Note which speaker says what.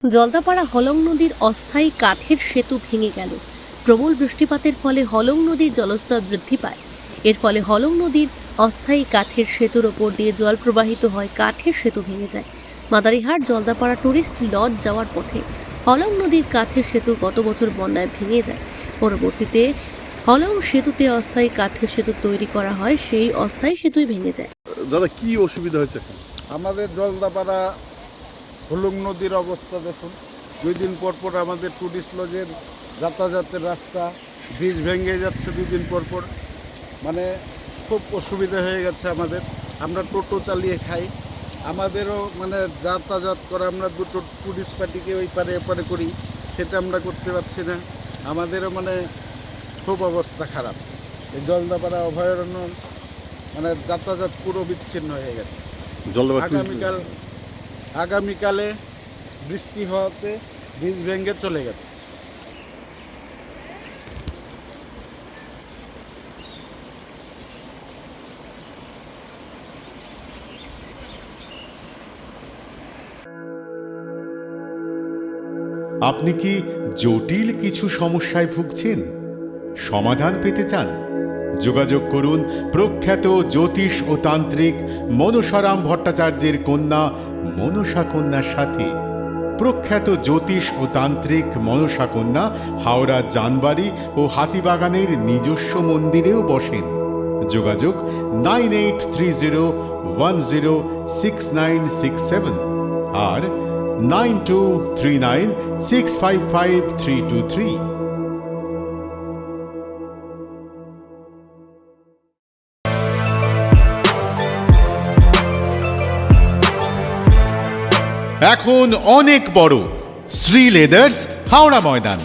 Speaker 1: জলদাপাড়া হলং নদীর অস্থায়ী কাঠের সেতু ভেঙে গেল। প্রবল বৃষ্টিপাতের ফলে হলং নদীর জলস্তর বৃদ্ধি পায়। এর ফলে হলং নদীর অস্থায়ী কাঠের সেতুর ওপর দিয়ে জল প্রবাহিত হয়, কাঠের সেতু ভেঙে যায়। মাদারিহাট জলদাপাড়া টুরিস্ট লজ যাওয়ার পথে হলং নদীর কাঠের সেতু গত বছর বন্যায় ভেঙে যায়। পরবর্তীতে হলং সেতুতে অস্থায়ী কাঠের সেতু তৈরি করা হয়, সেই অস্থায়ী সেতুই ভেঙে যায়।
Speaker 2: দাদা কি অসুবিধা হয়েছে?
Speaker 3: আমাদের জলদাপাড়া হলং নদীর অবস্থা দেখুন। 2 দিন পর পর আমাদের টুরিস্ট লজের যাতায়াতের রাস্তা ব্রিজ ভেঙে যাচ্ছে 2 দিন পর পর। মানে খুব অসুবিধা হয়ে গেছে আমাদের। আমরা টোটো চালিয়ে খাই, আমাদেরও মানে যাতায়াত করা, আমরা দুটো টুরিস্ট পার্টিকে ওই পারে এপারে করি, সেটা আমরা করতে পারছি না। আমাদেরও মানে খুব অবস্থা খারাপ। এই জলদাপাড়া অভয়ারণ্য মানে যাতায়াত পুরো বিচ্ছিন্ন হয়ে গেছে। আগামীকালে বৃষ্টি হওয়াতে ব্রিজ ভেঙে চলে গেছে।
Speaker 4: আপনি কি জটিল কিছু সমস্যায় ভুগছেন? সমাধান পেতে চান? যোগাযোগ করুন প্রখ্যাত জ্যোতিষ ও তান্ত্রিক মনসারাম ভট্টাচার্যের কন্যা মনসা কন্যার সাথে। প্রখ্যাত জ্যোতিষ ও তান্ত্রিক মনসা কন্যা হাওড়া জানবাড়ি ও হাতিবাগানের নিজস্ব মন্দিরেও বসেন। যোগাযোগ 9830106967 আর 9239655323। এখন অনেক বড় শ্রী লেদার্স হাওড়া ময়দান।